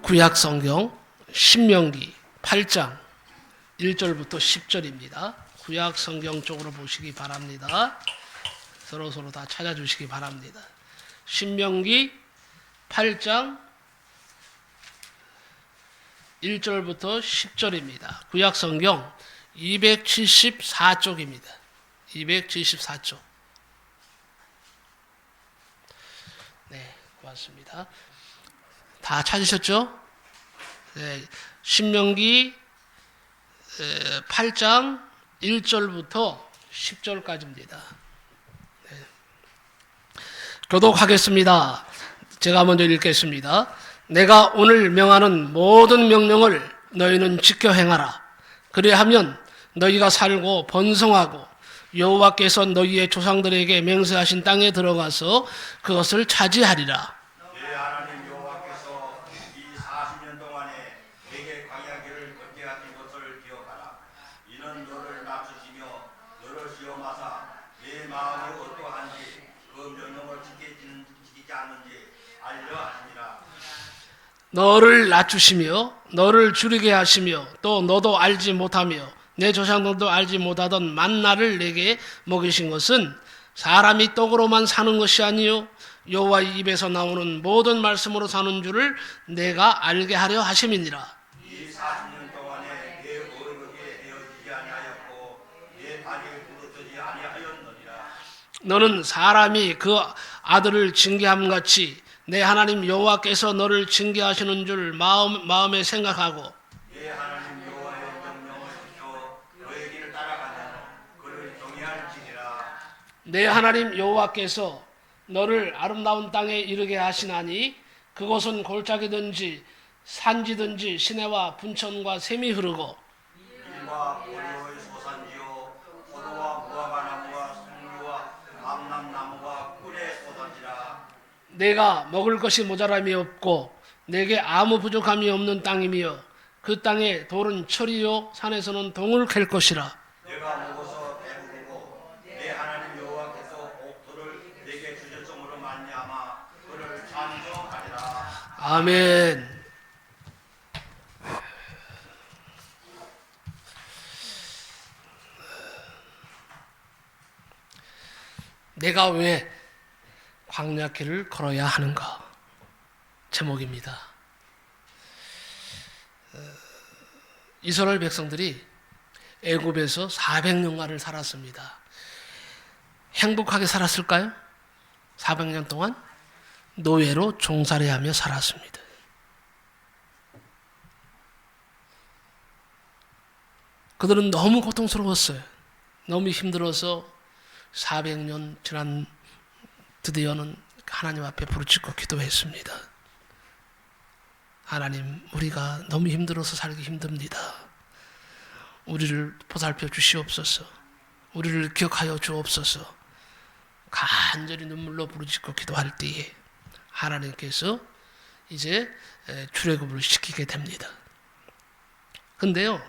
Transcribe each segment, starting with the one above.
구약성경 신명기 8장 1절부터 10절입니다. 구약성경 쪽으로 보시기 바랍니다. 서로 다 찾아주시기 바랍니다. 신명기 8장 1절부터 10절입니다. 구약성경 274쪽입니다. 274쪽. 네, 고맙습니다. 다 찾으셨죠? 네, 신명기 8장 1절부터 10절까지입니다. 네. 교독하겠습니다. 제가 먼저 읽겠습니다. 내가 오늘 명하는 모든 명령을 너희는 지켜 행하라. 그리하면 너희가 살고 번성하고 여호와께서 너희의 조상들에게 맹세하신 땅에 들어가서 그것을 차지하리라. 내 하나님 여호와께서 이 40년 동안에 내게 광야길을 걷게 하신 것을 기억하라. 이는 너를 낮추시며 너를 시험하사 내 마음이 어떠한지 그 명령을 지키지 않는지 알려 하시니라. 너를 낮추시며 너를 줄이게 하시며 또 너도 알지 못하며 내 조상들도 알지 못하던 만나를 내게 먹이신 것은 사람이 떡으로만 사는 것이 아니요 여호와의 입에서 나오는 모든 말씀으로 사는 줄을 내가 알게 하려 하심이니라. 이 40년 동안에 내 어르게 되어지지 아니하였고 내 다리 부러뜨지 아니하였느니라. 너는 사람이 그 아들을 징계함같이 내 하나님 여호와께서 너를 징계하시는 줄 마음에 생각하고 내 하나님 여호와의 명령을 지켜 그의 길을 따라가면 그를 경외할지니라. 내 하나님 여호와께서 너를 아름다운 땅에 이르게 하시나니 그곳은 골짜기든지 산지든지 시내와 분천과 샘이 흐르고 밀과 보리의 소산지요 포도와 무화과 나무와 석류와 감람나무와 꿀의 소산지라. 내가 먹을 것이 모자람이 없고 내게 아무 부족함이 없는 땅이며 그 땅에 돌은 철이요 산에서는 동을 캘 것이라. 내가 먹어서 배부르고 내 하나님 여호와께서 옥토를 내게 주셨음으로 말미암아 그를 찬송하리라. 아멘. 내가 왜 광야길을 걸어야 하는가? 제목입니다. 이스라엘 백성들이 애굽에서 400년간을 살았습니다. 행복하게 살았을까요? 400년 동안 노예로 종살이하며 살았습니다. 그들은 너무 고통스러웠어요. 너무 힘들어서 400년 지난 드디어는 하나님 앞에 부르짖고 기도했습니다. 하나님, 우리가 너무 힘들어서 살기 힘듭니다. 우리를 보살펴 주시옵소서. 우리를 기억하여 주옵소서. 간절히 눈물로 부르짖고 기도할 때에 하나님께서 이제 출애굽을 시키게 됩니다. 근데요,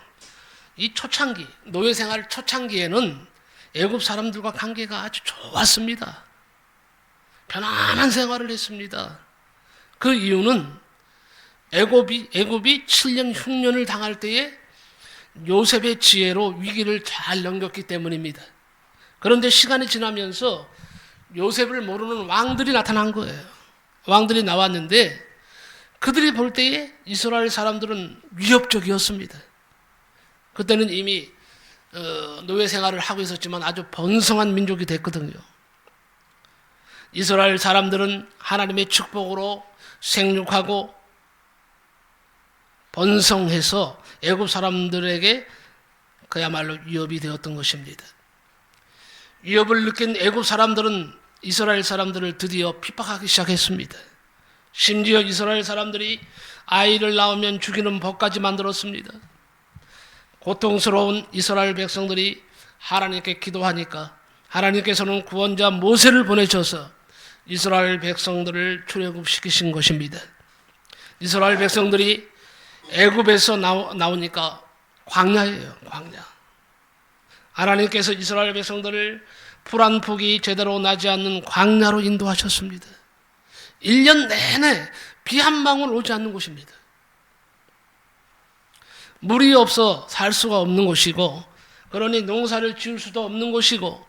이 초창기, 노예생활 초창기에는 애굽 사람들과 관계가 아주 좋았습니다. 편안한 생활을 했습니다. 그 이유는 애굽이 7년 흉년을 당할 때에 요셉의 지혜로 위기를 잘 넘겼기 때문입니다. 그런데 시간이 지나면서 요셉을 모르는 왕들이 나타난 거예요. 왕들이 나왔는데 그들이 볼 때에 이스라엘 사람들은 위협적이었습니다. 그때는 이미 노예 생활을 하고 있었지만 아주 번성한 민족이 됐거든요. 이스라엘 사람들은 하나님의 축복으로 생육하고 번성해서 애굽 사람들에게 그야말로 위협이 되었던 것입니다. 위협을 느낀 애굽 사람들은 이스라엘 사람들을 드디어 핍박하기 시작했습니다. 심지어 이스라엘 사람들이 아이를 낳으면 죽이는 법까지 만들었습니다. 고통스러운 이스라엘 백성들이 하나님께 기도하니까 하나님께서는 구원자 모세를 보내셔서 이스라엘 백성들을 출애굽시키신 것입니다. 이스라엘 백성들이 애굽에서 나오니까 광야예요, 광야. 하나님께서 이스라엘 백성들을 풀 한 폭이 제대로 나지 않는 광야로 인도하셨습니다. 1년 내내 비 한 방울 오지 않는 곳입니다. 물이 없어 살 수가 없는 곳이고, 그러니 농사를 지을 수도 없는 곳이고,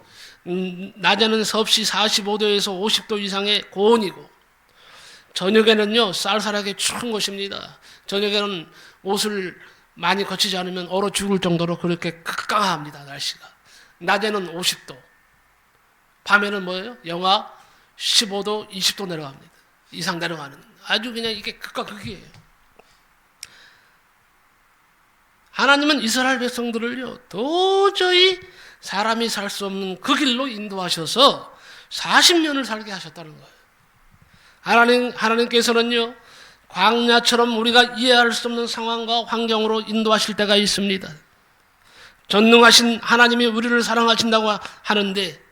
낮에는 섭씨 45도에서 50도 이상의 고온이고, 저녁에는요 쌀쌀하게 추운 곳입니다. 저녁에는 옷을 많이 거치지 않으면 얼어 죽을 정도로 그렇게 극강합니다. 날씨가. 낮에는 50도, 밤에는 뭐예요? 영하 15도, 20도 내려갑니다. 이상 내려가는. 아주 그냥 이게 극과 극이에요. 하나님은 이스라엘 백성들을요 도저히 사람이 살 수 없는 그 길로 인도하셔서 40년을 살게 하셨다는 거예요. 하나님께서는요 광야처럼 우리가 이해할 수 없는 상황과 환경으로 인도하실 때가 있습니다. 전능하신 하나님이 우리를 사랑하신다고 하는데,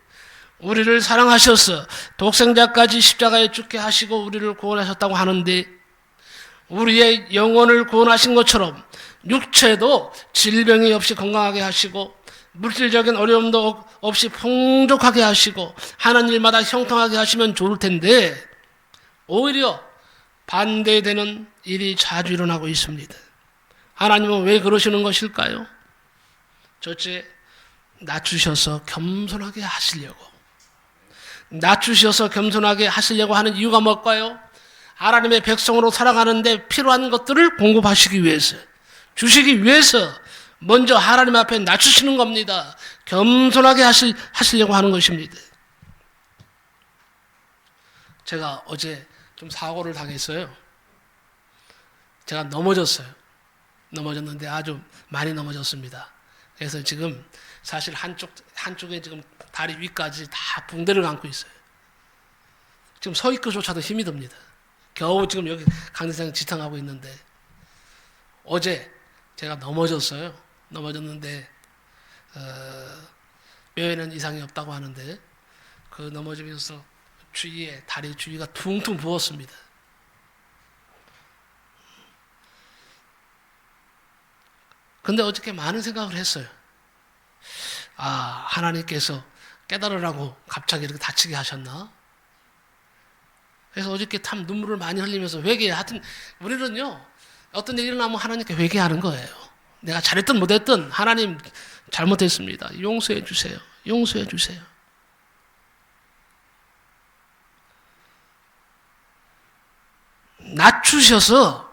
우리를 사랑하셔서 독생자까지 십자가에 죽게 하시고 우리를 구원하셨다고 하는데, 우리의 영혼을 구원하신 것처럼 육체도 질병이 없이 건강하게 하시고 물질적인 어려움도 없이 풍족하게 하시고 하는 일마다 형통하게 하시면 좋을 텐데, 오히려 반대되는 일이 자주 일어나고 있습니다. 하나님은 왜 그러시는 것일까요? 첫째, 낮추셔서 겸손하게 하시려고. 낮추셔서 겸손하게 하시려고 하는 이유가 뭘까요? 하나님의 백성으로 살아가는데 필요한 것들을 공급하시기 위해서, 주시기 위해서 먼저 하나님 앞에 낮추시는 겁니다. 겸손하게 하시려고 하는 것입니다. 제가 어제 좀 사고를 당했어요. 제가 넘어졌는데 아주 많이 넘어졌습니다. 그래서 지금 사실 한쪽에 지금 다리 위까지 다 붕대를 감고 있어요. 지금 서 있기조차도 힘이 듭니다. 겨우 지금 여기 강대상 지탱하고 있는데, 어제 제가 넘어졌는데 뼈에는 이상이 없다고 하는데, 그 넘어지면서 주위에 다리 주위가 퉁퉁 부었습니다. 근데 어저께 많은 생각을 했어요. 하나님께서 깨달으라고 갑자기 이렇게 다치게 하셨나? 그래서 어저께 참 눈물을 많이 흘리면서 하여튼 우리는요 어떤 일이 일어나면 하나님께 회개하는 거예요. 내가 잘했든 못했든 하나님 잘못했습니다. 용서해 주세요. 용서해 주세요. 낮추셔서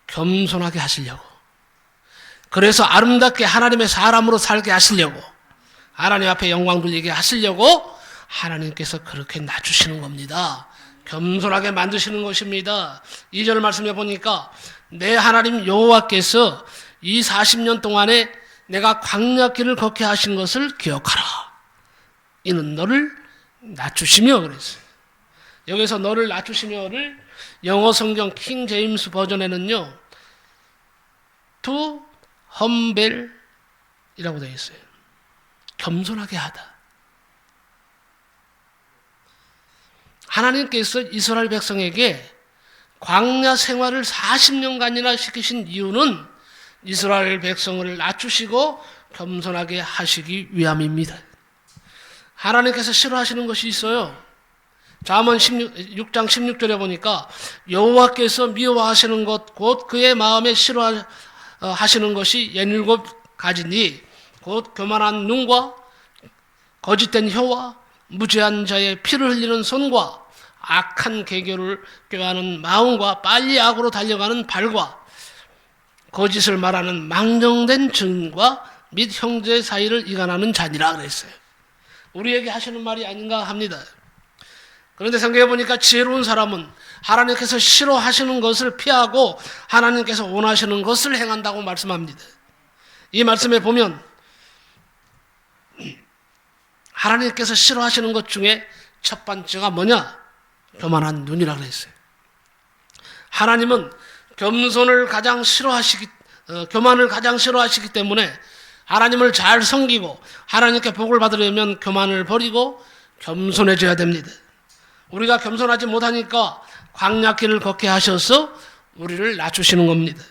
겸손하게 하시려고, 그래서 아름답게 하나님의 사람으로 살게 하시려고, 하나님 앞에 영광 돌리게 하시려고 하나님께서 그렇게 낮추시는 겁니다. 겸손하게 만드시는 것입니다. 2절 말씀해 보니까 내 하나님 여호와께서 이 40년 동안에 내가 광야길을 걷게 하신 것을 기억하라. 이는 너를 낮추시며 그랬어요. 여기서 너를 낮추시며를 영어 성경 킹 제임스 버전에는요 to humble 이라고 되어 있어요. 겸손하게 하다. 하나님께서 이스라엘 백성에게 광야 생활을 40년간이나 시키신 이유는 이스라엘 백성을 낮추시고 겸손하게 하시기 위함입니다. 하나님께서 싫어하시는 것이 있어요. 잠언 6장 16절에 보니까 여호와께서 미워하시는 것 곧 그의 마음에 싫어하시는 것이 17가지니 곧 교만한 눈과 거짓된 혀와 무죄한 자의 피를 흘리는 손과 악한 계교를 꾀하는 마음과 빨리 악으로 달려가는 발과 거짓을 말하는 망령된 증과 및 형제 사이를 이간하는 자니라 그랬어요. 우리에게 하시는 말이 아닌가 합니다. 그런데 생각해 보니까 지혜로운 사람은 하나님께서 싫어하시는 것을 피하고 하나님께서 원하시는 것을 행한다고 말씀합니다. 이 말씀에 보면 하나님께서 싫어하시는 것 중에 첫 번째가 뭐냐? 교만한 눈이라 그랬어요. 하나님은 교만을 가장 싫어하시기 때문에 하나님을 잘 섬기고 하나님께 복을 받으려면 교만을 버리고 겸손해져야 됩니다. 우리가 겸손하지 못하니까 광야길을 걷게 하셔서 우리를 낮추시는 겁니다.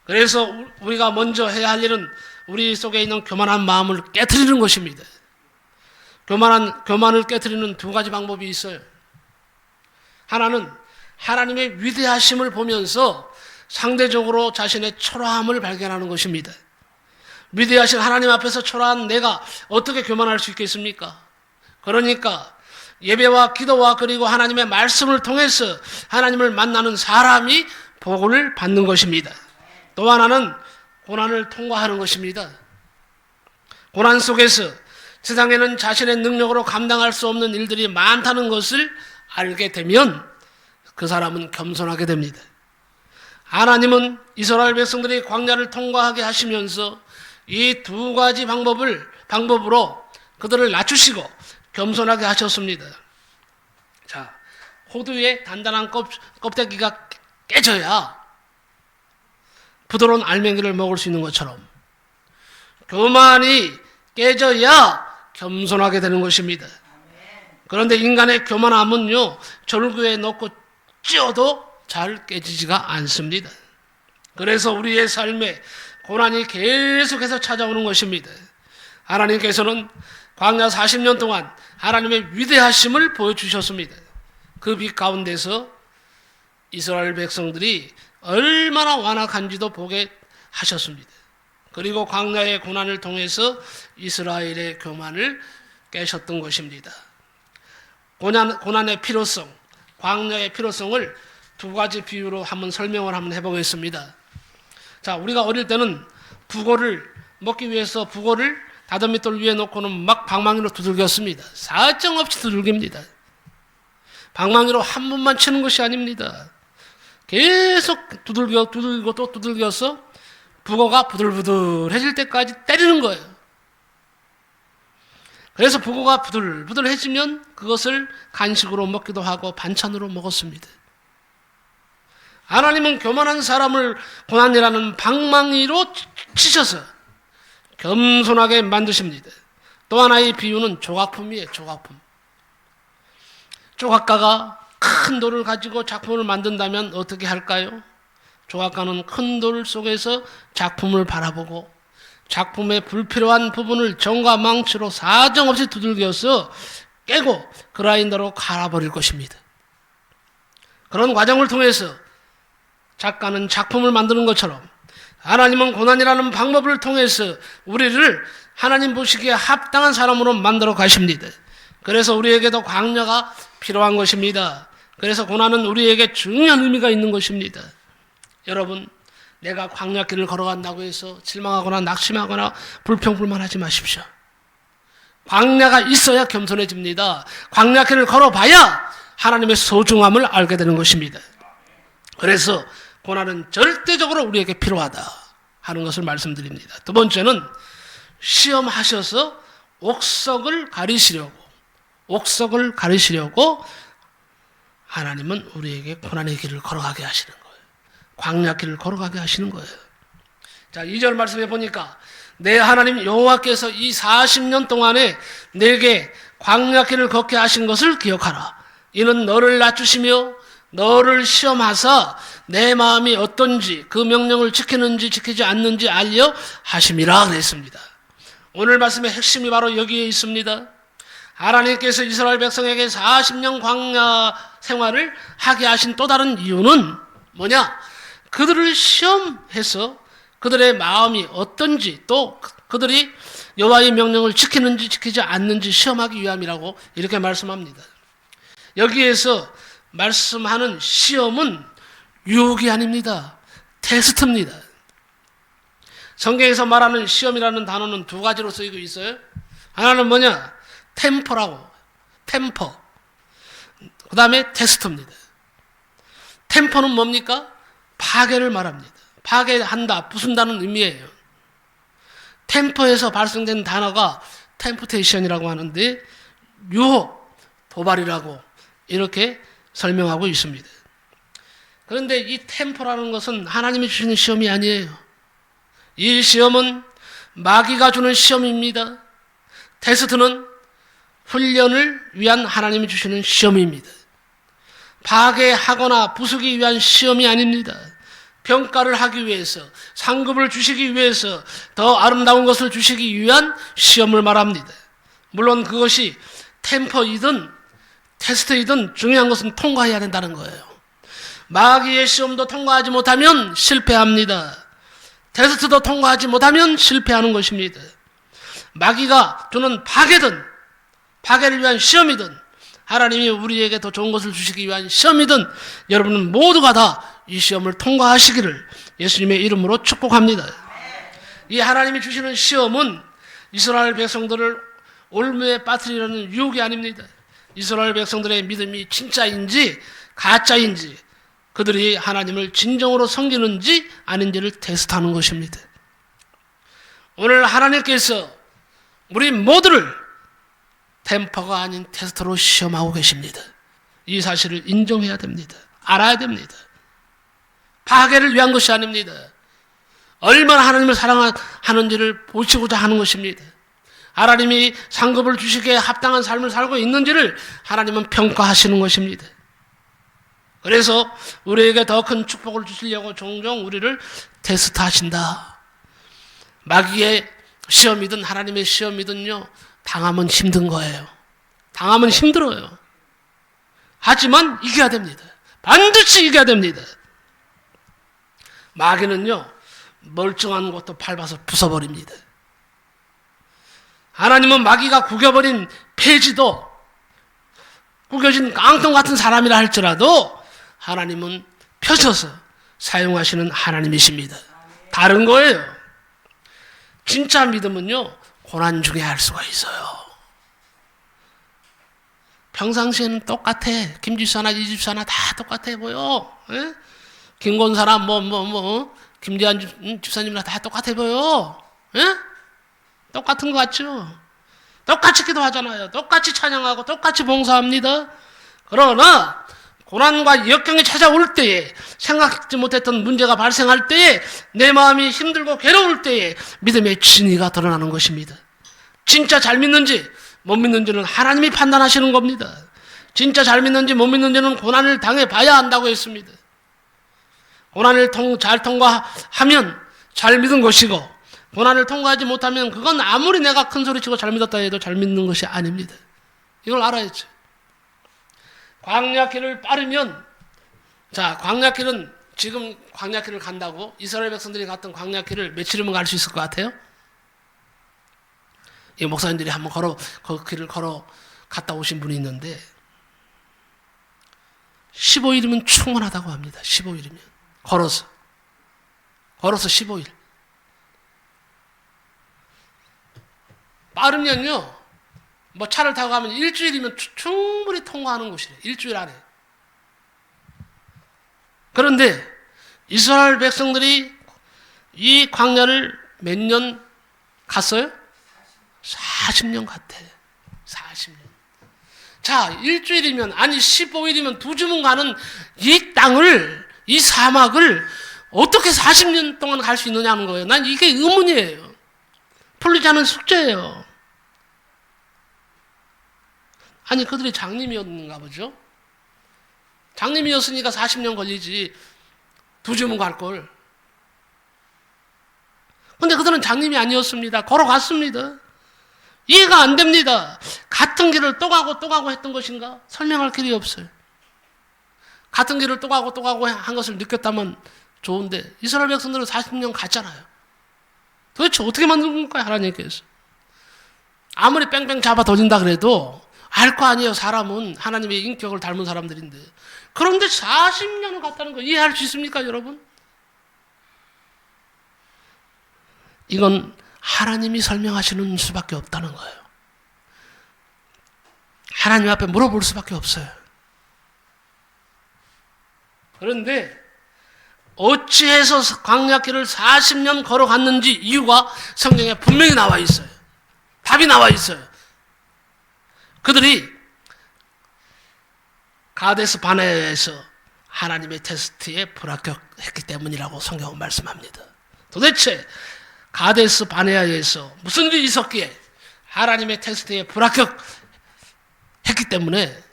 그래서 우리가 먼저 해야 할 일은 우리 속에 있는 교만한 마음을 깨트리는 것입니다. 교만을 깨트리는 두 가지 방법이 있어요. 하나는 하나님의 위대하심을 보면서 상대적으로 자신의 초라함을 발견하는 것입니다. 위대하신 하나님 앞에서 초라한 내가 어떻게 교만할 수 있겠습니까? 그러니까 예배와 기도와 그리고 하나님의 말씀을 통해서 하나님을 만나는 사람이 복을 받는 것입니다. 또 하나는 고난을 통과하는 것입니다. 고난 속에서 세상에는 자신의 능력으로 감당할 수 없는 일들이 많다는 것을 알게 되면 그 사람은 겸손하게 됩니다. 하나님은 이스라엘 백성들이 광야를 통과하게 하시면서 이 두 가지 방법으로 그들을 낮추시고 겸손하게 하셨습니다. 자, 호두의 단단한 껍데기가 깨져야 부드러운 알맹이를 먹을 수 있는 것처럼 교만이 깨져야 겸손하게 되는 것입니다. 그런데 인간의 교만함은요, 절구에 넣고 찧어도 잘 깨지지가 않습니다. 그래서 우리의 삶에 고난이 계속해서 찾아오는 것입니다. 하나님께서는 광야 40년 동안 하나님의 위대하심을 보여주셨습니다. 그 빛 가운데서 이스라엘 백성들이 얼마나 완악한지도 보게 하셨습니다. 그리고 광야의 고난을 통해서 이스라엘의 교만을 깨셨던 것입니다. 고난의 필요성, 광야의 필요성을 두 가지 비유로 한번 설명을 해보겠습니다. 자, 우리가 어릴 때는 북어를 먹기 위해서 북어를 다더미돌 위에 놓고는 막 방망이로 두들겼습니다. 사정없이 두들깁니다. 방망이로 한 번만 치는 것이 아닙니다. 계속 두들고 또 두들겨서 북어가 부들부들해질 때까지 때리는 거예요. 그래서 북어가 부들부들해지면 그것을 간식으로 먹기도 하고 반찬으로 먹었습니다. 하나님은 교만한 사람을 고난이라는 방망이로 치셔서 겸손하게 만드십니다. 또 하나의 비유는 조각품이에요. 조각품. 조각가가 큰 돌을 가지고 작품을 만든다면 어떻게 할까요? 조각가는 큰 돌 속에서 작품을 바라보고 작품의 불필요한 부분을 정과 망치로 사정없이 두들겨서 깨고 그라인더로 갈아버릴 것입니다. 그런 과정을 통해서 작가는 작품을 만드는 것처럼 하나님은 고난이라는 방법을 통해서 우리를 하나님 보시기에 합당한 사람으로 만들어 가십니다. 그래서 우리에게도 광야가 필요한 것입니다. 그래서 고난은 우리에게 중요한 의미가 있는 것입니다. 여러분, 내가 광야길을 걸어간다고 해서 실망하거나 낙심하거나 불평불만하지 마십시오. 광야가 있어야 겸손해집니다. 광야길을 걸어봐야 하나님의 소중함을 알게 되는 것입니다. 그래서 고난은 절대적으로 우리에게 필요하다 하는 것을 말씀드립니다. 두 번째는 시험하셔서 옥석을 가리시려고 하나님은 우리에게 고난의 길을 걸어가게 하시는 거예요. 광야길을 걸어가게 하시는 거예요. 자, 2절 말씀해 보니까 내 하나님 여호와께서 이 40년 동안에 내게 광야길을 걷게 하신 것을 기억하라. 이는 너를 낮추시며 너를 시험하사 내 마음이 어떤지 그 명령을 지키는지 지키지 않는지 알려 하심이라 그랬습니다. 오늘 말씀의 핵심이 바로 여기에 있습니다. 하나님께서 이스라엘 백성에게 40년 광야 생활을 하게 하신 또 다른 이유는 뭐냐? 그들을 시험해서 그들의 마음이 어떤지 또 그들이 여호와의 명령을 지키는지 지키지 않는지 시험하기 위함이라고 이렇게 말씀합니다. 여기에서 말씀하는 시험은 유혹이 아닙니다. 테스트입니다. 성경에서 말하는 시험이라는 단어는 두 가지로 쓰이고 있어요. 하나는 뭐냐? 템퍼라고. 템퍼. 그 다음에 테스트입니다. 템퍼는 뭡니까? 파괴를 말합니다. 파괴한다, 부순다는 의미예요. 템퍼에서 발생된 단어가 템프테이션이라고 하는데 유혹, 도발이라고 이렇게 설명하고 있습니다. 그런데 이 템퍼라는 것은 하나님이 주시는 시험이 아니에요. 이 시험은 마귀가 주는 시험입니다. 테스트는 훈련을 위한 하나님이 주시는 시험입니다. 파괴하거나 부수기 위한 시험이 아닙니다. 평가를 하기 위해서, 상급을 주시기 위해서, 더 아름다운 것을 주시기 위한 시험을 말합니다. 물론 그것이 템퍼이든 테스트이든 중요한 것은 통과해야 된다는 거예요. 마귀의 시험도 통과하지 못하면 실패합니다. 테스트도 통과하지 못하면 실패하는 것입니다. 마귀가 주는 파괴를 위한 시험이든 하나님이 우리에게 더 좋은 것을 주시기 위한 시험이든 여러분은 모두가 다 이 시험을 통과하시기를 예수님의 이름으로 축복합니다. 이 하나님이 주시는 시험은 이스라엘 백성들을 올무에 빠뜨리려는 유혹이 아닙니다. 이스라엘 백성들의 믿음이 진짜인지 가짜인지 그들이 하나님을 진정으로 섬기는지 아닌지를 테스트하는 것입니다. 오늘 하나님께서 우리 모두를 템퍼가 아닌 테스트로 시험하고 계십니다. 이 사실을 인정해야 됩니다. 알아야 됩니다. 파괴를 위한 것이 아닙니다. 얼마나 하나님을 사랑하는지를 보시고자 하는 것입니다. 하나님이 상급을 주시기에 합당한 삶을 살고 있는지를 하나님은 평가하시는 것입니다. 그래서 우리에게 더 큰 축복을 주시려고 종종 우리를 테스트하신다. 마귀의 시험이든 하나님의 시험이든요, 당하면 힘든 거예요. 당하면 힘들어요. 하지만 이겨야 됩니다. 반드시 이겨야 됩니다. 마귀는요, 멀쩡한 것도 밟아서 부숴버립니다. 하나님은 마귀가 구겨버린 폐지도 구겨진 깡통 같은 사람이라 할지라도 하나님은 펴셔서 사용하시는 하나님이십니다. 다른 거예요. 진짜 믿음은요, 고난 중에 할 수가 있어요. 평상시에는 똑같아. 김집사나 이 집사나 다 똑같아 보여. 에? 김건사나 김재한 집사님이나 다 똑같아 보여. 에? 똑같은 것 같죠? 똑같이 기도하잖아요. 똑같이 찬양하고 똑같이 봉사합니다. 그러나 고난과 역경이 찾아올 때에, 생각지 못했던 문제가 발생할 때에, 내 마음이 힘들고 괴로울 때에 믿음의 진리가 드러나는 것입니다. 진짜 잘 믿는지 못 믿는지는 하나님이 판단하시는 겁니다. 진짜 잘 믿는지 못 믿는지는 고난을 당해봐야 한다고 했습니다. 고난을 잘 통과하면 잘 믿은 것이고, 고난을 통과하지 못하면 그건 아무리 내가 큰 소리치고 잘 믿었다 해도 잘 믿는 것이 아닙니다. 이걸 알아야죠. 광야길을 빠르면, 자, 광야길은 지금 광야길을 간다고 이스라엘 백성들이 갔던 광야길을 며칠이면 갈 수 있을 것 같아요? 이 목사님들이 한번 그 길을 걸어 갔다 오신 분이 있는데 15일이면 충분하다고 합니다. 15일이면 걸어서 15일. 빠르면요, 뭐 차를 타고 가면 일주일이면 충분히 통과하는 곳이래요. 일주일 안에. 그런데 이스라엘 백성들이 이 광야를 몇 년 갔어요? 40년 갔대. 40년. 자, 일주일이면, 아니 15일이면 두 주문 가는 이 땅을, 이 사막을 어떻게 40년 동안 갈 수 있느냐는 거예요. 난 이게 의문이에요. 풀리지 않은 숙제예요. 아니, 그들이 장님이었는가 보죠? 장님이었으니까 40년 걸리지. 두 주문 갈 걸. 근데 그들은 장님이 아니었습니다. 걸어갔습니다. 이해가 안 됩니다. 같은 길을 또 가고 했던 것인가? 설명할 길이 없어요. 같은 길을 또 가고 한 것을 느꼈다면 좋은데 이스라엘 백성들은 40년 갔잖아요. 도대체 어떻게 만든 건가요? 하나님께서. 아무리 뺑뺑 잡아 던진다 그래도 알 거 아니에요. 사람은 하나님의 인격을 닮은 사람들인데. 그런데 40년을 갔다는 거 이해할 수 있습니까, 여러분? 이건 하나님이 설명하시는 수밖에 없다는 거예요. 하나님 앞에 물어볼 수밖에 없어요. 그런데 어찌해서 광야길을 40년 걸어갔는지 이유가 성경에 분명히 나와 있어요. 답이 나와 있어요. 그들이 가데스 바네아에서 하나님의 테스트에 불합격했기 때문이라고 성경은 말씀합니다. 도대체 가데스 바네아에서 무슨 일이 있었기에 하나님의 테스트에 불합격했기 때문에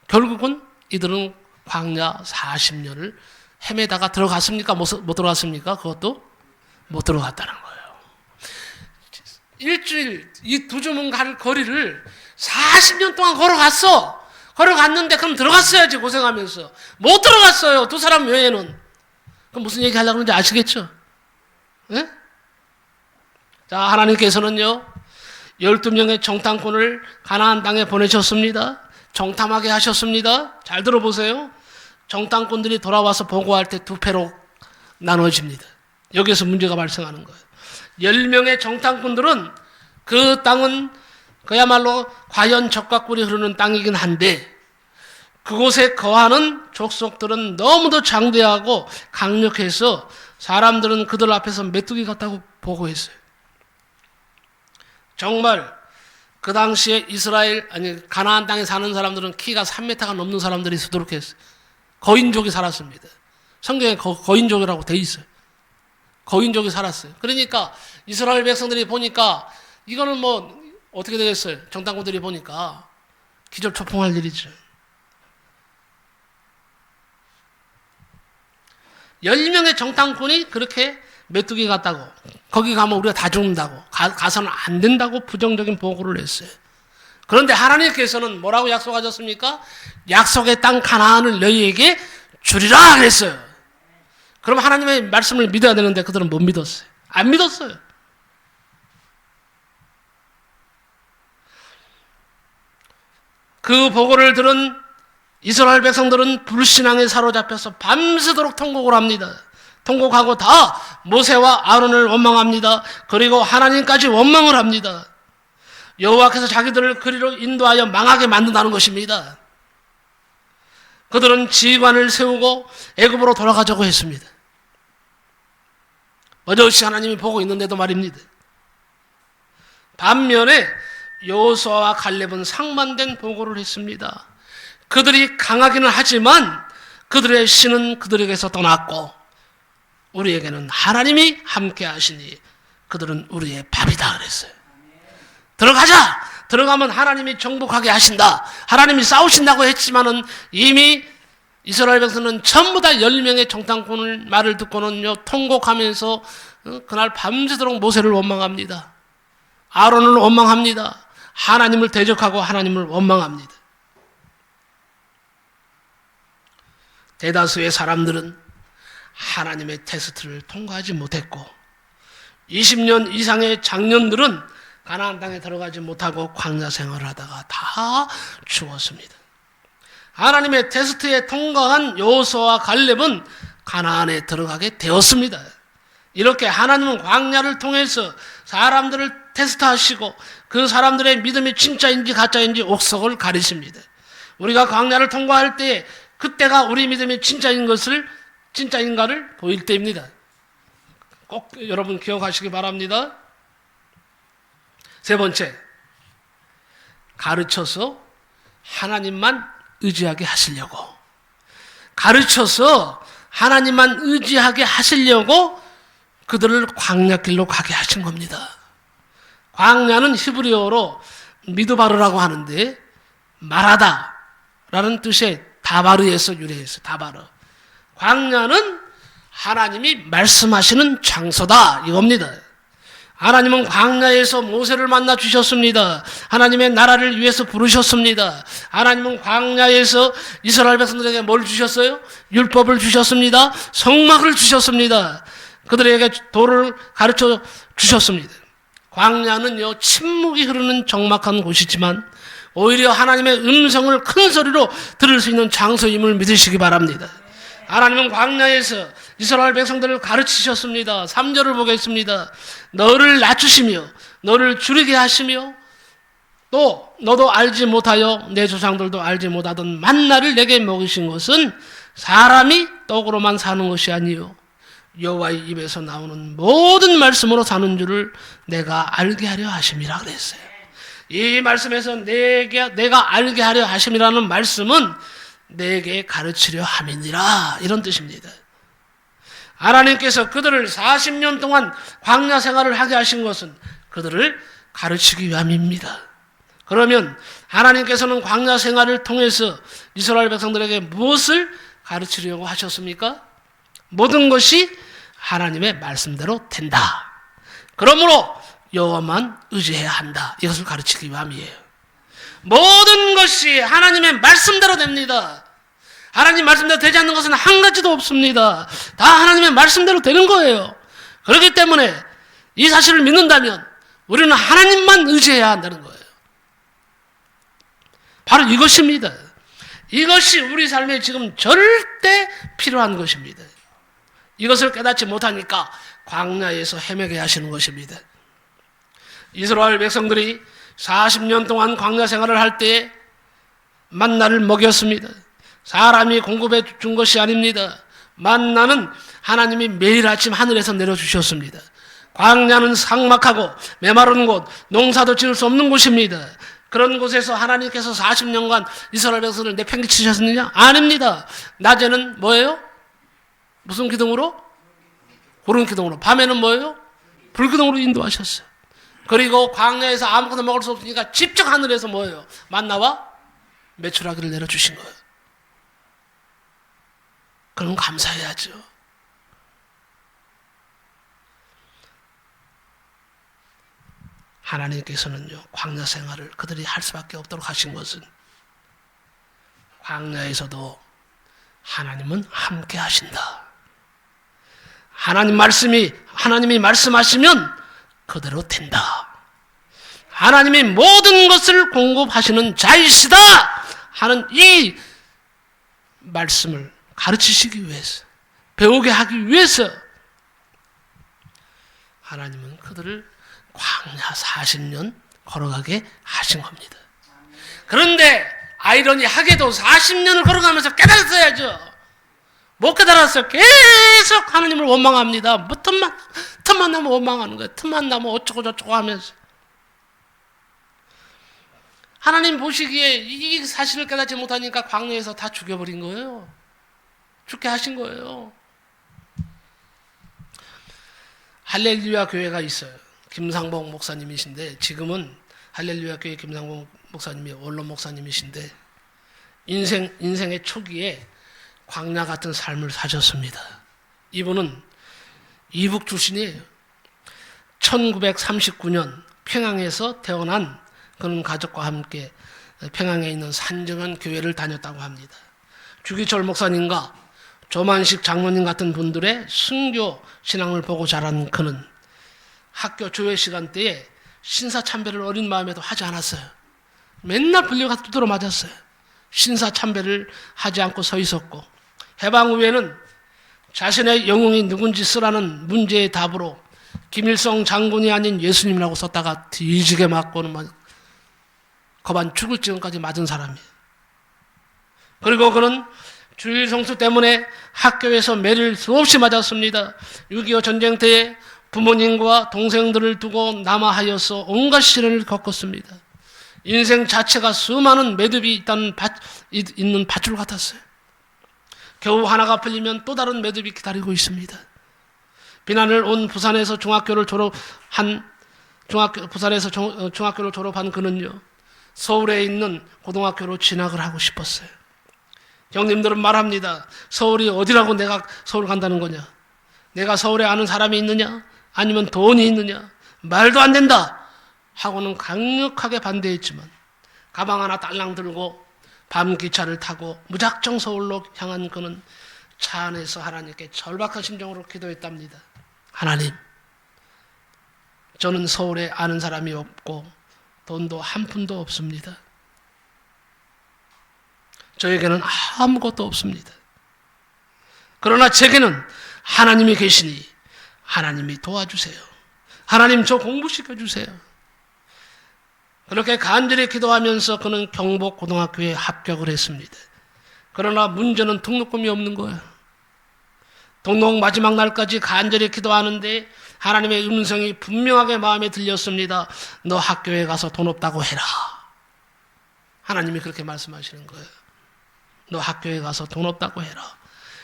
결국은 이들은 광야 40년을 헤매다가 들어갔습니까? 못 들어갔습니까? 그것도 못 들어갔다는 거예요. 일주일, 이 두 주문 갈 거리를 40년 동안 걸어갔어. 걸어갔는데 그럼 들어갔어야지 고생하면서. 못 들어갔어요. 두 사람 외에는. 그럼 무슨 얘기 하려고 하는지 아시겠죠? 예? 자, 하나님께서는요 12명의 정탐꾼을 가나안 땅에 보내셨습니다. 정탐하게 하셨습니다. 잘 들어보세요. 정탐꾼들이 돌아와서 보고할 때 두 패로 나눠집니다. 여기서 문제가 발생하는 거예요. 10명의 정탐꾼들은 그 땅은 그야말로 과연 젖과 꿀이 흐르는 땅이긴 한데 그곳에 거하는 족속들은 너무도 장대하고 강력해서 사람들은 그들 앞에서 메뚜기 같다고 보고했어요. 정말 그 당시에 가나안 땅에 사는 사람들은 키가 3m가 넘는 사람들이 수두룩했어요. 거인족이 살았습니다. 성경에 거인족이라고 돼 있어요. 거인족이 살았어요. 그러니까 이스라엘 백성들이 보니까 이거는 뭐 어떻게 되겠어요? 정탐꾼들이 보니까 기절초풍할 일이죠. 10명의 정탐꾼이 그렇게 메뚜기 같다고 거기 가면 우리가 다 죽는다고 가서는 안 된다고 부정적인 보고를 했어요. 그런데 하나님께서는 뭐라고 약속하셨습니까? 약속의 땅 가나안을 너희에게 주리라 그랬어요. 그럼 하나님의 말씀을 믿어야 되는데 그들은 못 믿었어요. 안 믿었어요. 그 보고를 들은 이스라엘 백성들은 불신앙에 사로잡혀서 밤새도록 통곡을 합니다. 통곡하고 다 모세와 아론을 원망합니다. 그리고 하나님까지 원망을 합니다. 여호와께서 자기들을 그리로 인도하여 망하게 만든다는 것입니다. 그들은 지휘관을 세우고 애굽으로 돌아가자고 했습니다. 어저씨 하나님이 보고 있는데도 말입니다. 반면에 여호수아와 갈렙은 상반된 보고를 했습니다. 그들이 강하기는 하지만 그들의 신은 그들에게서 떠났고 우리에게는 하나님이 함께 하시니 그들은 우리의 밥이다 그랬어요. 들어가자! 들어가면 하나님이 정복하게 하신다. 하나님이 싸우신다고 했지만은 이미 이스라엘 백성은 전부 다 10명의 정탐꾼의 말을 듣고는요 통곡하면서 그날 밤새도록 모세를 원망합니다. 아론을 원망합니다. 하나님을 대적하고 하나님을 원망합니다. 대다수의 사람들은 하나님의 테스트를 통과하지 못했고 20년 이상의 장년들은 가나안 땅에 들어가지 못하고 광야 생활을 하다가 다 죽었습니다. 하나님의 테스트에 통과한 여호수아와 갈렙은 가나안에 들어가게 되었습니다. 이렇게 하나님은 광야를 통해서 사람들을 테스트하시고 그 사람들의 믿음이 진짜인지 가짜인지 옥석을 가리십니다. 우리가 광야를 통과할 때 그때가 우리 믿음이 진짜인가를 보일 때입니다. 꼭 여러분 기억하시기 바랍니다. 세 번째, 가르쳐서 하나님만 의지하게 하시려고. 가르쳐서 하나님만 의지하게 하시려고 그들을 광야길로 가게 하신 겁니다. 광야는 히브리어로 미드바르라고 하는데 말하다라는 뜻의 다바르에서 유래했어요. 다바르. 광야는 하나님이 말씀하시는 장소다 이겁니다. 하나님은 광야에서 모세를 만나 주셨습니다. 하나님의 나라를 위해서 부르셨습니다. 하나님은 광야에서 이스라엘 백성들에게 뭘 주셨어요? 율법을 주셨습니다. 성막을 주셨습니다. 그들에게 도를 가르쳐 주셨습니다. 광야는요 침묵이 흐르는 적막한 곳이지만 오히려 하나님의 음성을 큰 소리로 들을 수 있는 장소임을 믿으시기 바랍니다. 하나님은 광야에서 이스라엘 백성들을 가르치셨습니다. 3절을 보겠습니다. 너를 낮추시며 너를 줄이게 하시며 또 너도 알지 못하여 내 조상들도 알지 못하던 만나를 내게 먹이신 것은 사람이 떡으로만 사는 것이 아니요 여호와의 입에서 나오는 모든 말씀으로 사는 줄을 내가 알게 하려 하심이라 그랬어요. 이 말씀에서 내가 알게 하려 하심이라는 말씀은 내게 가르치려 함이니라 이런 뜻입니다. 하나님께서 그들을 40년 동안 광야 생활을 하게 하신 것은 그들을 가르치기 위함입니다. 그러면 하나님께서는 광야 생활을 통해서 이스라엘 백성들에게 무엇을 가르치려고 하셨습니까? 모든 것이 하나님의 말씀대로 된다. 그러므로 여호와만 의지해야 한다. 이것을 가르치기 위함이에요. 모든 것이 하나님의 말씀대로 됩니다. 하나님 말씀대로 되지 않는 것은 한 가지도 없습니다. 다 하나님의 말씀대로 되는 거예요. 그렇기 때문에 이 사실을 믿는다면 우리는 하나님만 의지해야 한다는 거예요. 바로 이것입니다. 이것이 우리 삶에 지금 절대 필요한 것입니다. 이것을 깨닫지 못하니까 광야에서 헤매게 하시는 것입니다. 이스라엘 백성들이 40년 동안 광야 생활을 할 때에 만나를 먹였습니다. 사람이 공급해 준 것이 아닙니다. 만나는 하나님이 매일 아침 하늘에서 내려주셨습니다. 광야는 삭막하고 메마른 곳, 농사도 지을 수 없는 곳입니다. 그런 곳에서 하나님께서 40년간 이스라엘 백성을 내팽개치셨느냐? 아닙니다. 낮에는 뭐예요? 무슨 기둥으로? 구름 기둥으로. 밤에는 뭐예요? 불 기둥으로 인도하셨어요. 그리고 광야에서 아무것도 먹을 수 없으니까 직접 하늘에서 뭐예요? 만나와 메추라기를 내려주신 거예요. 그럼 감사해야죠. 하나님께서는요, 광야 생활을 그들이 할 수밖에 없도록 하신 것은 광야에서도 하나님은 함께 하신다. 하나님이 말씀하시면 그대로 된다. 하나님이 모든 것을 공급하시는 자이시다 하는 이 말씀을 가르치시기 위해서, 배우게 하기 위해서 하나님은 그들을 광야 40년 걸어가게 하신 겁니다. 그런데 아이러니하게도 40년을 걸어가면서 깨달았어야죠. 못 깨달았어요. 계속 하나님을 원망합니다. 뭐 틈만 나면 원망하는 거예요. 틈만 나면 어쩌고 저쩌고 하면서. 하나님 보시기에 이 사실을 깨닫지 못하니까 광야에서 다 죽여버린 거예요. 죽게 하신 거예요. 할렐루야 교회가 있어요. 김상복 목사님이신데, 지금은 할렐루야 교회 김상복 목사님이 원로 목사님이신데, 인생의 초기에 광야 같은 삶을 사셨습니다. 이분은 이북 출신이에요. 1939년 평양에서 태어난 그런 가족과 함께 평양에 있는 산정한 교회를 다녔다고 합니다. 주기철 목사님과 조만식 장로님 같은 분들의 순교 신앙을 보고 자란 그는 학교 조회 시간대에 신사참배를 어린 마음에도 하지 않았어요. 맨날 불려가서 두드러 맞았어요. 신사참배를 하지 않고 서 있었고, 해방 후에는 자신의 영웅이 누군지 쓰라는 문제의 답으로 김일성 장군이 아닌 예수님이라고 썼다가 뒤지게 맞고는 거반 죽을 지경까지 맞은 사람이에요. 그리고 그는 주일 성수 때문에 학교에서 매를 수없이 맞았습니다. 6.25 전쟁 때에 부모님과 동생들을 두고 남아하여서 온갖 시련을 겪었습니다. 인생 자체가 수많은 매듭이 있는 밧줄 같았어요. 겨우 하나가 풀리면 또 다른 매듭이 기다리고 있습니다. 비난을 온 부산에서 중학교를 졸업한 그는요, 서울에 있는 고등학교로 진학을 하고 싶었어요. 형님들은 말합니다. 서울이 어디라고 내가 서울 간다는 거냐? 내가 서울에 아는 사람이 있느냐? 아니면 돈이 있느냐? 말도 안 된다 하고는 강력하게 반대했지만, 가방 하나 딸랑 들고 밤 기차를 타고 무작정 서울로 향한 그는 차 안에서 하나님께 절박한 심정으로 기도했답니다. 하나님, 저는 서울에 아는 사람이 없고 돈도 한 푼도 없습니다. 저에게는 아무것도 없습니다. 그러나 제게는 하나님이 계시니 하나님이 도와주세요. 하나님, 저 공부시켜주세요. 그렇게 간절히 기도하면서 그는 경복고등학교에 합격을 했습니다. 그러나 문제는 등록금이 없는 거예요. 등록 마지막 날까지 간절히 기도하는데 하나님의 음성이 분명하게 마음에 들렸습니다. 너 학교에 가서 돈 없다고 해라. 하나님이 그렇게 말씀하시는 거예요. 너 학교에 가서 돈 없다고 해라.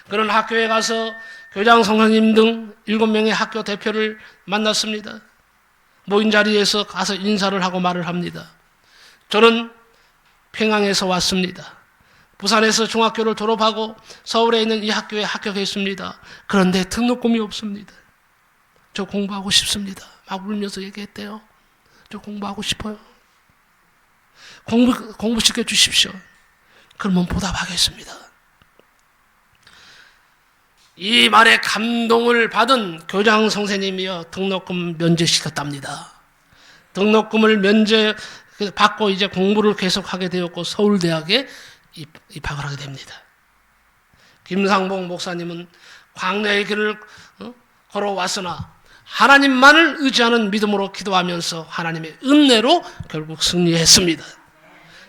그런 학교에 가서 교장 선생님 등 7명의 학교 대표를 만났습니다. 모인 자리에서 가서 인사를 하고 말을 합니다. 저는 평양에서 왔습니다. 부산에서 중학교를 졸업하고 서울에 있는 이 학교에 합격했습니다. 그런데 등록금이 없습니다. 저 공부하고 싶습니다. 막 울면서 얘기했대요. 저 공부하고 싶어요. 공부시켜 주십시오. 그러면 보답하겠습니다. 이 말에 감동을 받은 교장 선생님이여 등록금 면제시켰답니다. 등록금을 받고 이제 공부를 계속하게 되었고 서울대학에 입학을 하게 됩니다. 김상봉 목사님은 광야의 길을 걸어왔으나 하나님만을 의지하는 믿음으로 기도하면서 하나님의 은혜로 결국 승리했습니다.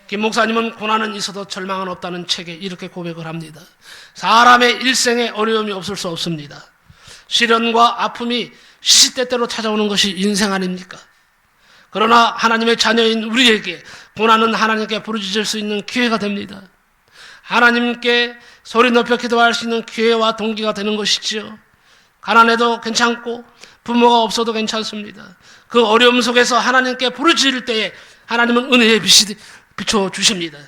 김 목사님은 고난은 있어도 절망은 없다는 책에 이렇게 고백을 합니다. 사람의 일생에 어려움이 없을 수 없습니다. 시련과 아픔이 시시때때로 찾아오는 것이 인생 아닙니까? 그러나 하나님의 자녀인 우리에게 고난은 하나님께 부르짖을 수 있는 기회가 됩니다. 하나님께 소리 높여 기도할 수 있는 기회와 동기가 되는 것이지요. 가난해도 괜찮고 부모가 없어도 괜찮습니다. 그 어려움 속에서 하나님께 부르짖을 때에 하나님은 은혜의 빛이 비춰주십니다.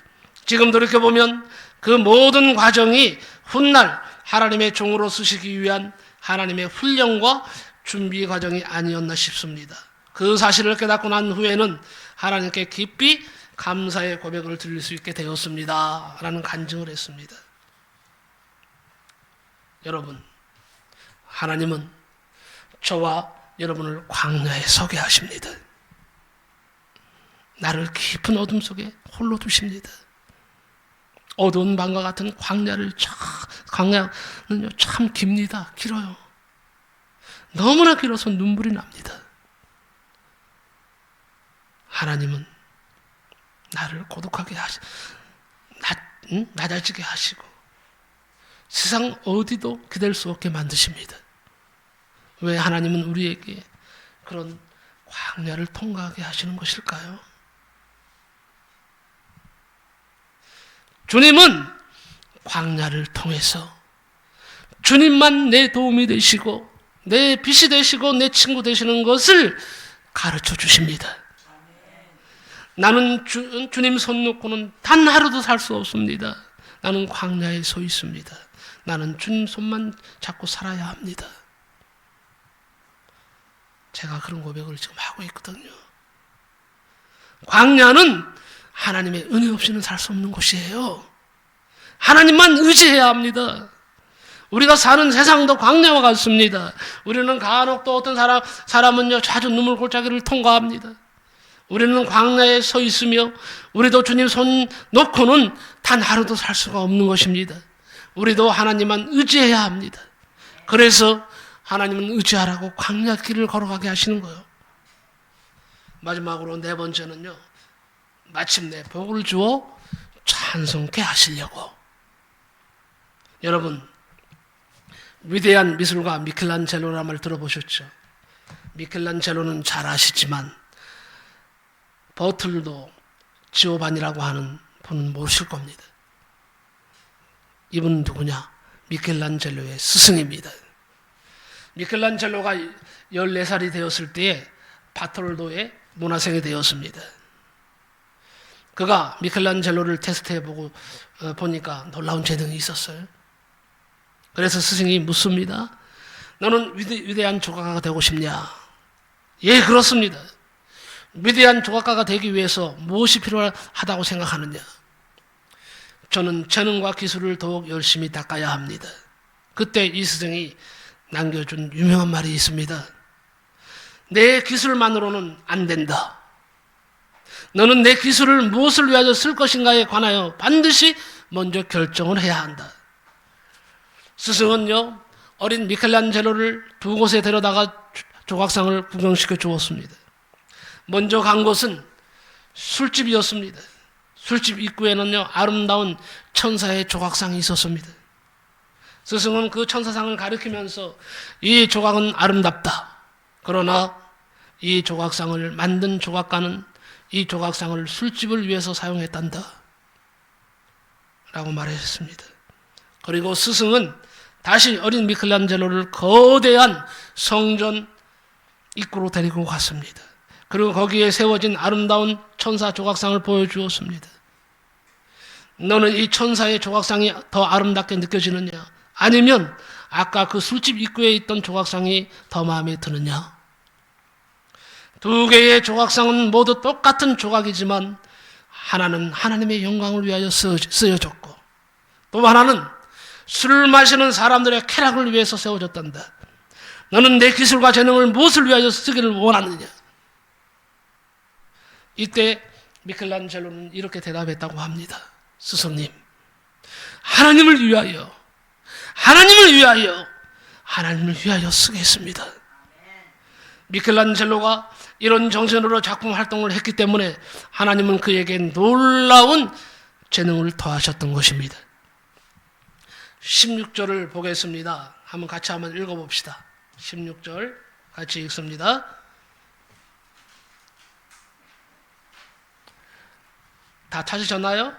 지금 돌이켜보면 그 모든 과정이 훗날 하나님의 종으로 쓰시기 위한 하나님의 훈련과 준비 과정이 아니었나 싶습니다. 그 사실을 깨닫고 난 후에는 하나님께 깊이 감사의 고백을 드릴 수 있게 되었습니다. 라는 간증을 했습니다. 여러분, 하나님은 저와 여러분을 광야에 서게 하십니다. 나를 깊은 어둠 속에 홀로 두십니다. 어두운 밤과 같은 광야는요 참 깁니다. 길어요. 너무나 길어서 눈물이 납니다. 하나님은 나를 고독하게 낮아지게 하시고 세상 어디도 기댈 수 없게 만드십니다. 왜 하나님은 우리에게 그런 광야를 통과하게 하시는 것일까요? 주님은 광야를 통해서 주님만 내 도움이 되시고 내 빛이 되시고 내 친구 되시는 것을 가르쳐 주십니다. 나는 주님 손 놓고는 단 하루도 살 수 없습니다. 나는 광야에 서 있습니다. 나는 주님 손만 잡고 살아야 합니다. 제가 그런 고백을 지금 하고 있거든요. 광야는 하나님의 은혜 없이는 살 수 없는 곳이에요. 하나님만 의지해야 합니다. 우리가 사는 세상도 광야와 같습니다. 우리는 간혹 또 어떤 사람은요 자주 눈물 골짜기를 통과합니다. 우리는 광야에 서 있으며 우리도 주님 손 놓고는 단 하루도 살 수가 없는 것입니다. 우리도 하나님만 의지해야 합니다. 그래서 하나님은 의지하라고 광야 길을 걸어가게 하시는 거예요. 마지막으로 네 번째는요, 마침내 복을 주어 찬송케 하시려고. 여러분, 위대한 미술가 미켈란젤로란 말 들어보셨죠? 미켈란젤로는 잘 아시지만 버틀도 지오반이라고 하는 분은 모르실 겁니다. 이분은 누구냐? 미켈란젤로의 스승입니다. 미켈란젤로가 14살이 되었을 때에 바톨도의 문화생이 되었습니다. 그가 미켈란젤로를 테스트해보고 보니까 놀라운 재능이 있었어요. 그래서 스승이 묻습니다. 너는 위대한 조각가가 되고 싶냐? 예, 그렇습니다. 위대한 조각가가 되기 위해서 무엇이 필요하다고 생각하느냐? 저는 재능과 기술을 더욱 열심히 닦아야 합니다. 그때 이 스승이 남겨준 유명한 말이 있습니다. 내 기술만으로는 안 된다. 너는 내 기술을 무엇을 위하여 쓸 것인가에 관하여 반드시 먼저 결정을 해야 한다. 스승은요, 어린 미켈란젤로를 두 곳에 데려다가 조각상을 구경시켜 주었습니다. 먼저 간 곳은 술집이었습니다. 술집 입구에는요, 아름다운 천사의 조각상이 있었습니다. 스승은 그 천사상을 가리키면서 이 조각은 아름답다. 그러나 이 조각상을 만든 조각가는 이 조각상을 술집을 위해서 사용했단다. 라고 말했습니다. 그리고 스승은 다시 어린 미켈란젤로를 거대한 성전 입구로 데리고 갔습니다. 그리고 거기에 세워진 아름다운 천사 조각상을 보여주었습니다. 너는 이 천사의 조각상이 더 아름답게 느껴지느냐? 아니면 아까 그 술집 입구에 있던 조각상이 더 마음에 드느냐? 두 개의 조각상은 모두 똑같은 조각이지만 하나는 하나님의 영광을 위하여 쓰여졌고, 또 하나는 술을 마시는 사람들의 쾌락을 위해서 세워졌단다. 너는 내 기술과 재능을 무엇을 위하여 쓰기를 원하느냐? 이때 미켈란젤로는 이렇게 대답했다고 합니다. 스승님, 하나님을 위하여 쓰겠습니다. 미켈란젤로가 이런 정신으로 작품 활동을 했기 때문에 하나님은 그에게 놀라운 재능을 더하셨던 것입니다. 16절을 보겠습니다. 같이 한번 읽어봅시다. 16절 같이 읽습니다. 다 찾으셨나요?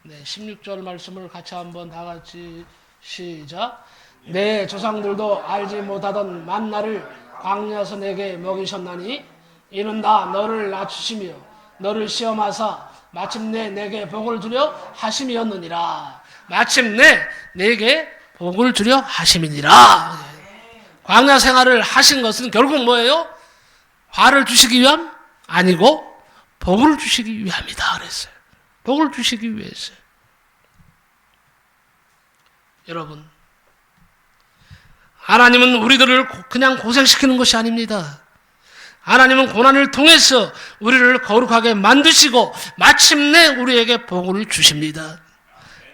네, 16절 말씀을 같이 한번 다 같이 시작. 내 조상들도 알지 못하던 만나를 광야에서 내게 먹이셨나니 이는 다 너를 낮추시며 너를 시험하사 마침내 내게 복을 주려 하심이었느니라. 마침내 내게 복을 주려 하심이니라. 광야 생활을 하신 것은 결국 뭐예요? 화를 주시기 위함? 아니고 복을 주시기 위함이다 그랬어요. 복을 주시기 위해서. 여러분, 하나님은 우리들을 그냥 고생시키는 것이 아닙니다. 하나님은 고난을 통해서 우리를 거룩하게 만드시고 마침내 우리에게 복을 주십니다.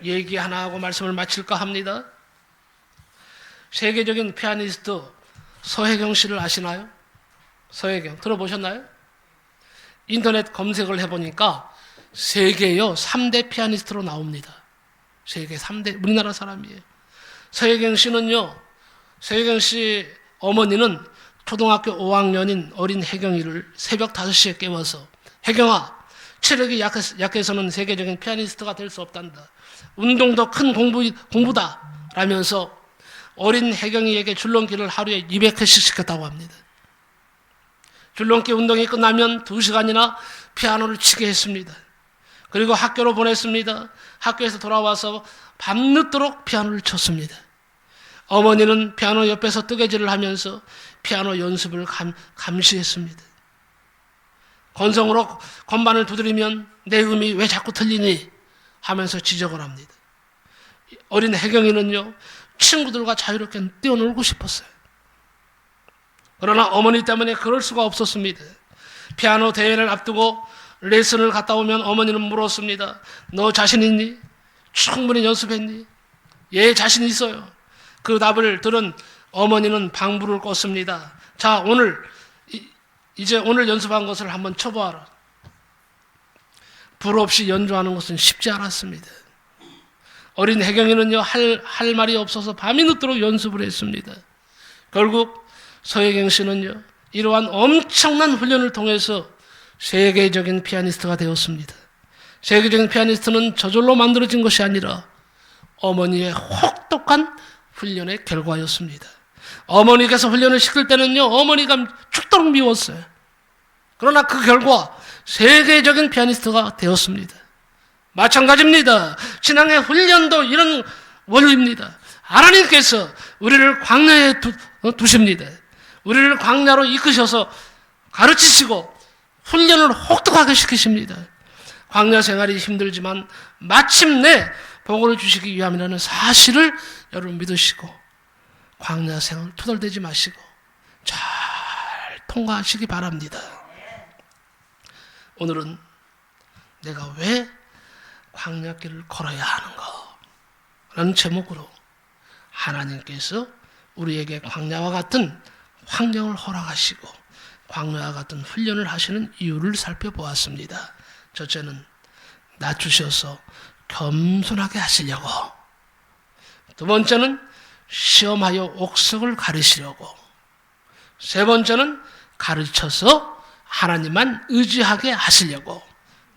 얘기 하나 하고 말씀을 마칠까 합니다. 세계적인 피아니스트 서혜경 씨를 아시나요? 서혜경 들어보셨나요? 인터넷 검색을 해보니까 세계의 3대 피아니스트로 나옵니다. 세계 3대, 우리나라 사람이에요. 서혜경 씨는요, 서혜경 씨 어머니는 초등학교 5학년인 어린 혜경이를 새벽 5시에 깨워서, 혜경아, 체력이 약해서는 세계적인 피아니스트가 될 수 없단다. 운동도 큰 공부다. 라면서 어린 혜경이에게 줄넘기를 하루에 200회씩 시켰다고 합니다. 줄넘기 운동이 끝나면 2시간이나 피아노를 치게 했습니다. 그리고 학교로 보냈습니다. 학교에서 돌아와서 밤늦도록 피아노를 쳤습니다. 어머니는 피아노 옆에서 뜨개질을 하면서 피아노 연습을 감시했습니다. 건성으로 건반을 두드리면 내 음이 왜 자꾸 틀리니 하면서 지적을 합니다. 어린 혜경이는요, 친구들과 자유롭게 뛰어놀고 싶었어요. 그러나 어머니 때문에 그럴 수가 없었습니다. 피아노 대회를 앞두고 레슨을 갔다 오면 어머니는 물었습니다. 너 자신 있니? 충분히 연습했니? 예, 자신 있어요. 그 답을 들은 어머니는 방불을 껐습니다. 자, 오늘 연습한 것을 한번 쳐보아라. 불 없이 연주하는 것은 쉽지 않았습니다. 어린 혜경이는요, 할 말이 없어서 밤이 늦도록 연습을 했습니다. 결국 서혜경 씨는요, 이러한 엄청난 훈련을 통해서 세계적인 피아니스트가 되었습니다. 세계적인 피아니스트는 저절로 만들어진 것이 아니라 어머니의 혹독한 훈련의 결과였습니다. 어머니께서 훈련을 시킬 때는요, 어머니가 죽도록 미웠어요. 그러나 그 결과 세계적인 피아니스트가 되었습니다. 마찬가지입니다. 신앙의 훈련도 이런 원리입니다. 하나님께서 우리를 광야에 두십니다. 우리를 광야로 이끄셔서 가르치시고 훈련을 혹독하게 시키십니다. 광야 생활이 힘들지만 마침내 복을 주시기 위함이라는 사실을 여러분 믿으시고 광야 생활 투덜대지 마시고 잘 통과하시기 바랍니다. 오늘은 내가 왜 광야길을 걸어야 하는가 라는 제목으로 하나님께서 우리에게 광야와 같은 환경을 허락하시고 광야와 같은 훈련을 하시는 이유를 살펴보았습니다. 첫째는 낮추셔서 겸손하게 하시려고, 두 번째는 시험하여 옥석을 가르시려고, 세 번째는 가르쳐서 하나님만 의지하게 하시려고,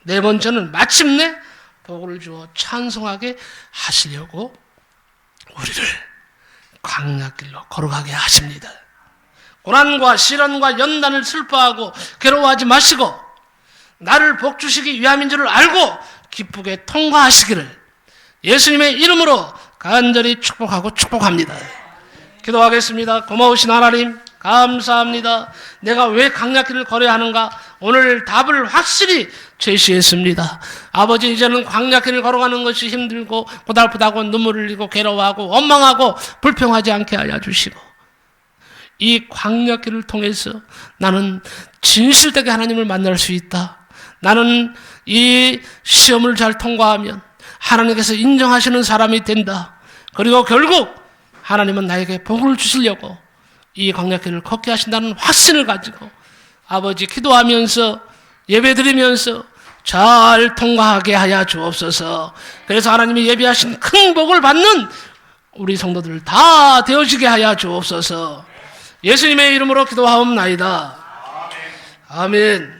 네 번째는 마침내 복을 주어 찬송하게 하시려고 우리를 광야길로 걸어가게 하십니다. 고난과 시련과 연단을 슬퍼하고 괴로워하지 마시고 나를 복주시기 위함인 줄을 알고 기쁘게 통과하시기를 예수님의 이름으로 간절히 축복하고 축복합니다. 기도하겠습니다. 고마우신 하나님, 감사합니다. 내가 왜 광야길을 걸어야 하는가? 오늘 답을 확실히 제시했습니다. 아버지, 이제는 광야길을 걸어가는 것이 힘들고 고달프다고 눈물을 흘리고 괴로워하고 원망하고 불평하지 않게 하여 주시고, 이 광야길을 통해서 나는 진실되게 하나님을 만날 수 있다. 나는 이 시험을 잘 통과하면 하나님께서 인정하시는 사람이 된다. 그리고 결국 하나님은 나에게 복을 주시려고 이 광야길을 걷게 하신다는 확신을 가지고 아버지 기도하면서 예배드리면서 잘 통과하게 하여 주옵소서. 그래서 하나님이 예비하신 큰 복을 받는 우리 성도들 다 되어지게 하여 주옵소서. 예수님의 이름으로 기도하옵나이다. 아멘.